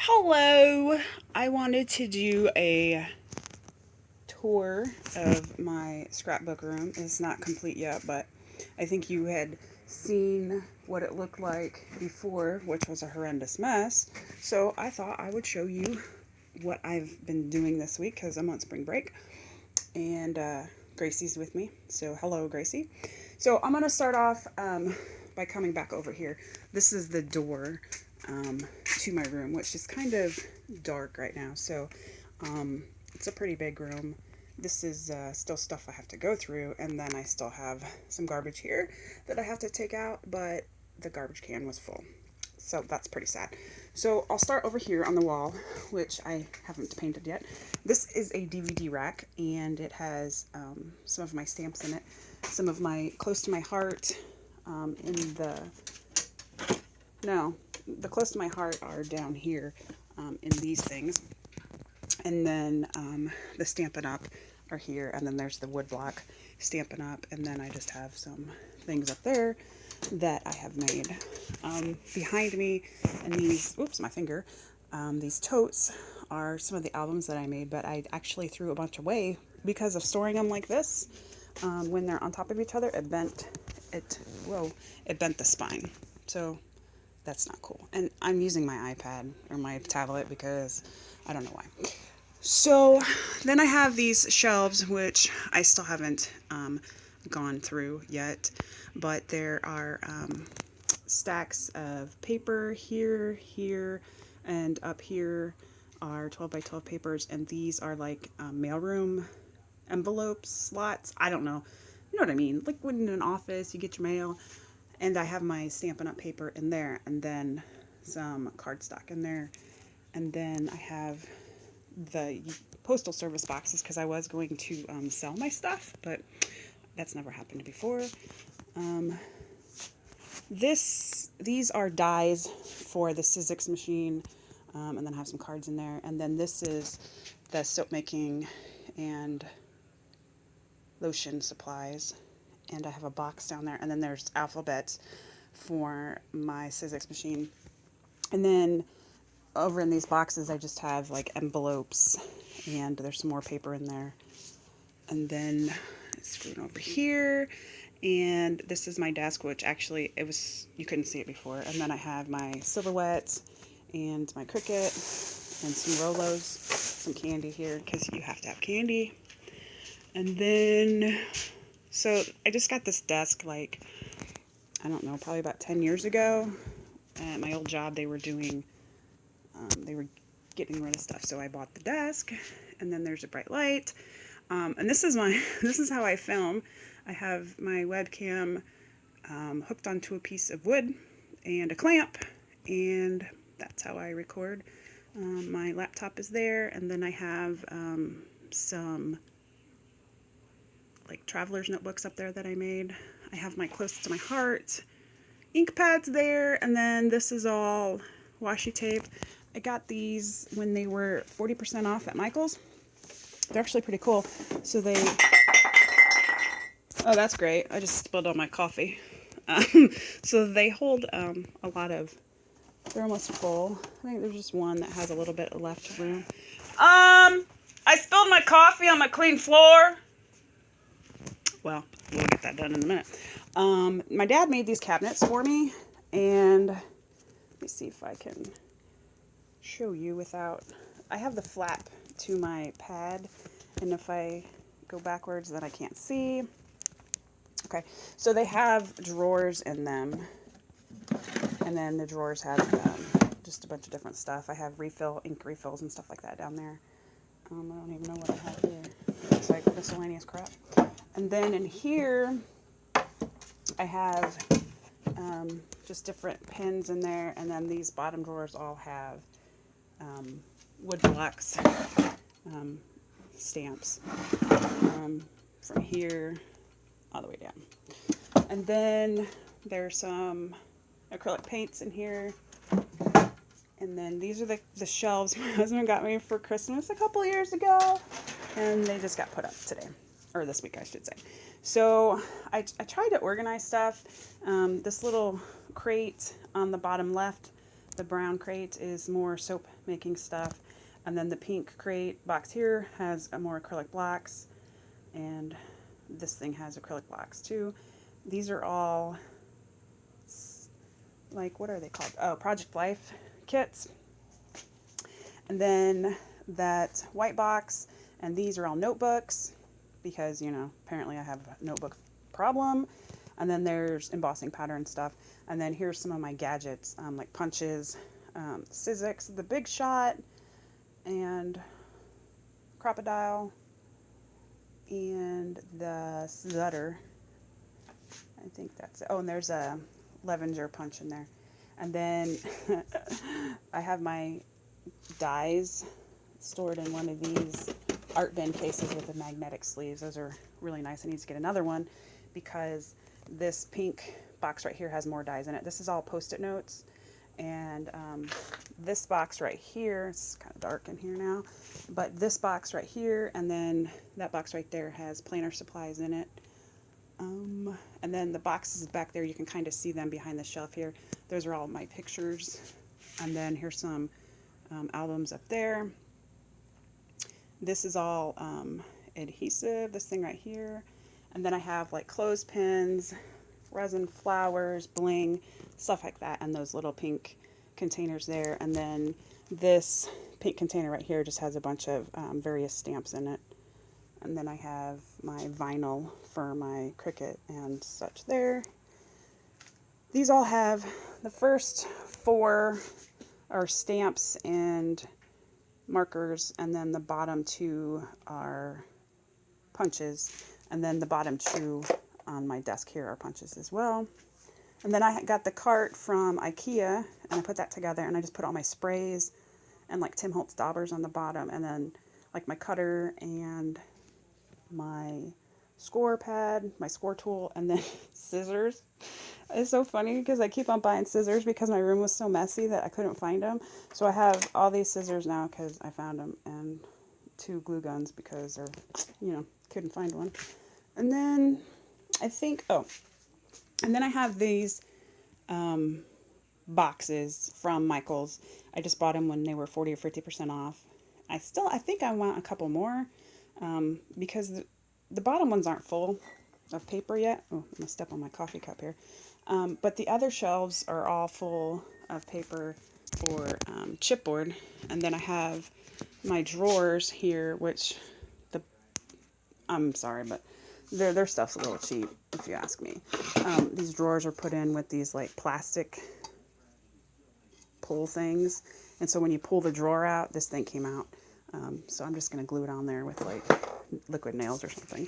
Hello! I wanted to do a tour of my scrapbook room. It's not complete yet, but I think you had seen what it looked like before, which was a horrendous mess. So I thought I would show you what I've been doing this week because I'm on spring break. And Gracie's with me. So hello, Gracie. So I'm going to start off by coming back over here. This is the door to my room, which is kind of dark right now. So it's a pretty big room. This is still stuff I have to go through, and then I still have some garbage here that I have to take out, but the garbage can was full. So that's pretty sad. So I'll start over here on the wall, which I haven't painted yet. This is a DVD rack, and it has some of my stamps in it, some of my close to my heart the close to my heart are down here in these things. And then the Stampin' Up! Are here, and then there's the wood block Stampin' Up! And then I just have some things up there that I have made. Behind me, and these, oops, my finger, these totes are some of the albums that I made, but I actually threw a bunch away because of storing them like this. When they're on top of each other, it bent the spine. So that's not cool. And I'm using my iPad or my tablet because I don't know why. So then I have these shelves, which I still haven't gone through yet, but there are stacks of paper here, and up here are 12 by 12 papers, and these are like mailroom envelopes, slots. I don't know. You know what I mean? Like when in an office you get your mail. And I have my Stampin' Up! Paper in there, and then some cardstock in there. And then I have the postal service boxes because I was going to sell my stuff, but that's never happened before. These are dies for the Sizzix machine, and then I have some cards in there. And then this is the soap making and lotion supplies. And I have a box down there, and then there's alphabets for my Sizzix machine. And then over in these boxes, I just have like envelopes, and there's some more paper in there. And then it's screwed over here, and this is my desk, which actually you couldn't see it before. And then I have my silhouettes and my Cricut and some Rolos, some candy here because you have to have candy. And then so I just got this desk like, I don't know, probably about 10 years ago. At my old job, they were getting rid of stuff. So I bought the desk, and then there's a bright light. And this is how I film. I have my webcam hooked onto a piece of wood and a clamp, and that's how I record. My laptop is there, and then I have some like traveler's notebooks up there that I made. I have my close to my heart ink pads there, and then this is all washi tape. I got these when they were 40% off at Michael's. They're actually pretty cool. So oh, that's great. I just spilled all my coffee. So they hold a lot of, they're almost full. I think there's just one that has a little bit of left room. I spilled my coffee on my clean floor. Well, we'll get that done in a minute. My dad made these cabinets for me, and let me see if I can show you without, I have the flap to my pad, and if I go backwards then I can't see. Okay, so they have drawers in them, and then the drawers have just a bunch of different stuff. I have ink refills and stuff like that down there. I don't even know what I have here. It's like miscellaneous crap. And then in here, I have just different pins in there, and then these bottom drawers all have wood blocks, stamps from here all the way down. And then there's some acrylic paints in here. And then these are the shelves my husband got me for Christmas a couple years ago, and they just got put up today. Or this week, I should say. So I tried to organize stuff. This little crate on the bottom left, the brown crate, is more soap making stuff. And then the pink crate box here has more acrylic blocks, and this thing has acrylic blocks too. These are all, like, what are they called? Oh, Project Life kits. And then that white box, and these are all notebooks, because, you know, apparently I have a notebook problem. And then there's embossing powder and stuff. And then here's some of my gadgets, like punches, Sizzix, the Big Shot, and Crocodile, and the Zutter. I think that's it. Oh, and there's a Levenger punch in there. And then I have my dies stored in one of these art bin cases with the magnetic sleeves. Those are really nice. I need to get another one because this pink box right here has more dies in it. This is all Post-it notes. And this box right here, it's kind of dark in here now, but this box right here and then that box right there has planner supplies in it. And then the boxes back there, you can kind of see them behind the shelf here. Those are all my pictures. And then here's some albums up there. This is all adhesive, this thing right here. And then I have like clothespins, resin flowers, bling, stuff like that, and those little pink containers there. And then this pink container right here just has a bunch of various stamps in it. And then I have my vinyl for my Cricut and such there. These all have, the first 4 are stamps and markers, and then the bottom 2 are punches, and then the bottom 2 on my desk here are punches as well. And then I got the cart from IKEA, and I put that together, and I just put all my sprays and like Tim Holtz daubers on the bottom, and then like my cutter and my score pad, my score tool, and then scissors. It's so funny because I keep on buying scissors because my room was so messy that I couldn't find them. So I have all these scissors now because I found them, and 2 glue guns because they're, you know, couldn't find one. And then I think, and then I have these boxes from Michaels. I just bought them when they were 40 or 50% off. I think I want a couple more because the bottom ones aren't full of paper yet. Oh, I'm gonna step on my coffee cup here. But the other shelves are all full of paper for chipboard. And then I have my drawers here, which I'm sorry, but their stuff's a little cheap, if you ask me. These drawers are put in with these like plastic pull things. And so when you pull the drawer out, this thing came out. So I'm just going to glue it on there with like liquid nails or something.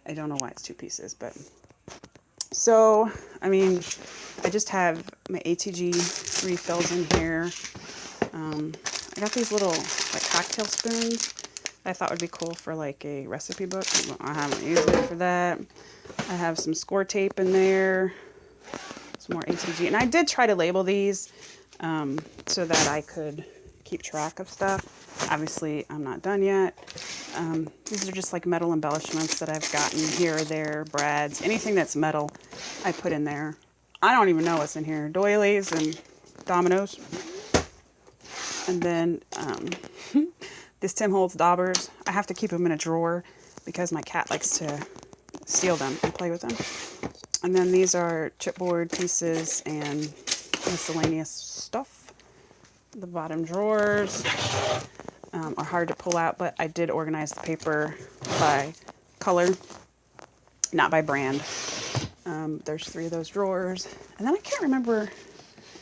I don't know why it's 2 pieces, but so, I mean, I just have my ATG refills in here. I got these little like cocktail spoons I thought would be cool for like a recipe book. I haven't used it for that. I have some score tape in there, some more ATG, and I did try to label these so that I could keep track of stuff. Obviously, I'm not done yet. These are just like metal embellishments that I've gotten here or there, brads, anything that's metal, I put in there. I don't even know what's in here. Doilies and dominoes. And then this Tim Holtz daubers. I have to keep them in a drawer because my cat likes to steal them and play with them. And then these are chipboard pieces and miscellaneous stuff. The bottom drawers are hard to pull out, but I did organize the paper by color, not by brand. There's 3 of those drawers. And then I can't remember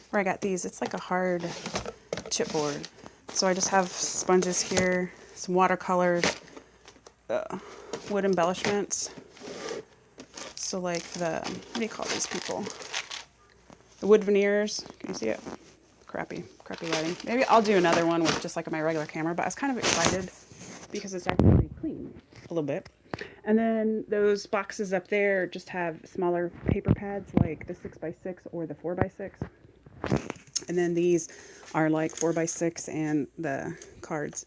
where I got these. It's like a hard chipboard. So I just have sponges here, some watercolors, wood embellishments. So like the, what do you call these people? The wood veneers. Can you see it? Crappy lighting. Maybe I'll do another one with just like my regular camera, but I was kind of excited because it's actually clean a little bit. And then those boxes up there just have smaller paper pads like the 6x6 or the 4x6. And then these are like 4x6 and the cards.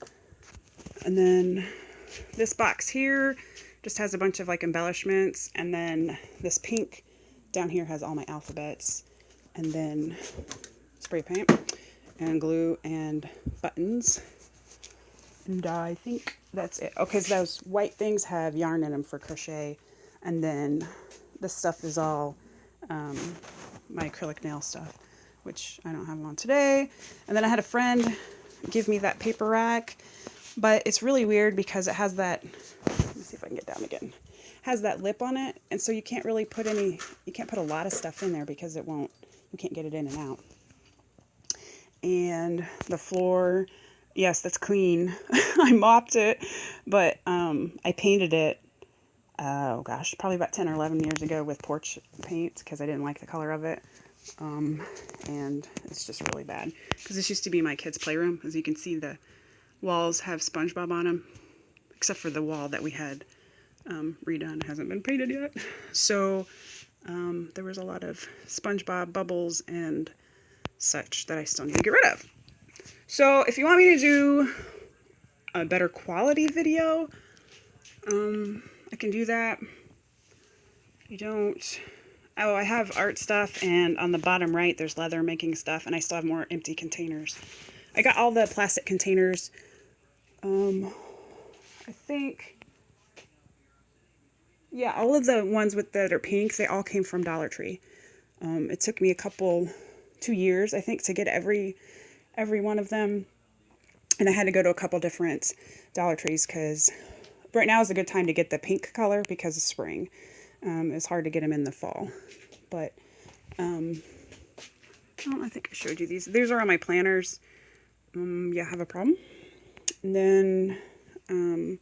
And then this box here just has a bunch of like embellishments. And then this pink down here has all my alphabets. And then spray paint. and glue and buttons. And I think that's it. Okay, so those white things have yarn in them for crochet. And then this stuff is all my acrylic nail stuff, which I don't have on today. And then I had a friend give me that paper rack, but it's really weird because it has that, let me see if I can get down again, has that lip on it, and so you can't really put you can't put a lot of stuff in there because it won't, you can't get it in and out. And the floor, yes, that's clean. I mopped it, but I painted it, oh gosh, probably about 10 or 11 years ago with porch paint because I didn't like the color of it. And it's just really bad because this used to be my kids' playroom. As you can see, the walls have SpongeBob on them, except for the wall that we had redone. It hasn't been painted yet. So there was a lot of SpongeBob bubbles and such that I still need to get rid of. So if you want me to do a better quality video, I can do that. You don't... Oh, I have art stuff, and on the bottom right, there's leather making stuff, and I still have more empty containers. I got all the plastic containers. I think, yeah, all of the ones that are pink, they all came from Dollar Tree. It took me 2 years, I think, to get every one of them, and I had to go to a couple different Dollar Trees because right now is a good time to get the pink color because of spring. It's hard to get them in the fall, but I think I showed you these. These are on my planners. Yeah, I have a problem. And then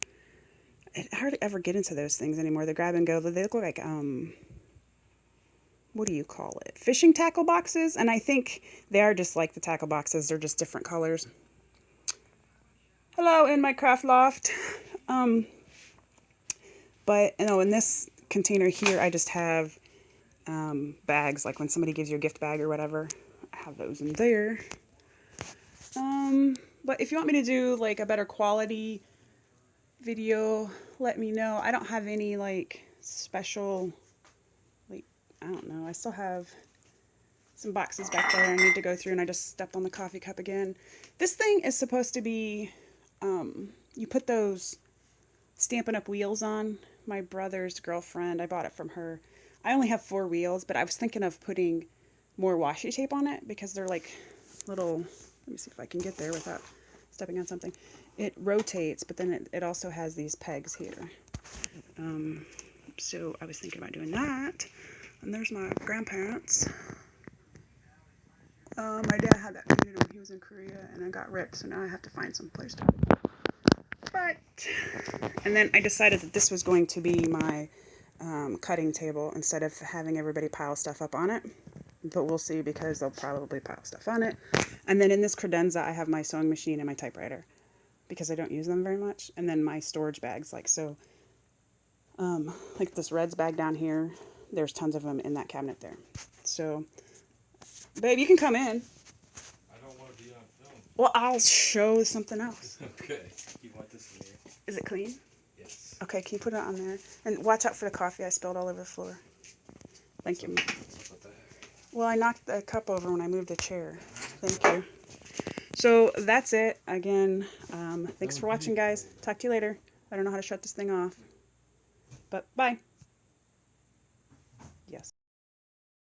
I hardly ever get into those things anymore. The grab and go. They look like what do you call it? Fishing tackle boxes, and I think they are just like the tackle boxes. They're just different colors. Hello, in my craft loft. But in this container here, I just have bags, like when somebody gives you a gift bag or whatever. I have those in there. But if you want me to do like a better quality video, let me know. I don't have any like special, like, I don't know. I still have some boxes back there I need to go through, and I just stepped on the coffee cup again. This thing is supposed to be, you put those Stampin' Up! Wheels on. My brother's girlfriend, I bought it from her. I only have 4 wheels, but I was thinking of putting more washi tape on it because they're like little, let me see if I can get there without stepping on something. It rotates, but then it also has these pegs here. So I was thinking about doing that. And there's my grandparents. My dad had that painted when he was in Korea, and it got ripped, so now I have to find some place to put it. And then I decided that this was going to be my cutting table instead of having everybody pile stuff up on it. But we'll see because they'll probably pile stuff on it. And then in this credenza, I have my sewing machine and my typewriter because I don't use them very much. And then my storage bags, like so. Like this Reds bag down here, there's tons of them in that cabinet there. So, babe, you can come in. I don't want to be on film. Well, I'll show something else. Okay. You want this in here? Is it clean? Yes. Okay, can you put it on there? And watch out for the coffee I spilled all over the floor. Thank you. Well, I knocked the cup over when I moved the chair. Thank you. So that's it. Again, thanks for watching, guys. Talk to you later. I don't know how to shut this thing off. But bye. Yes.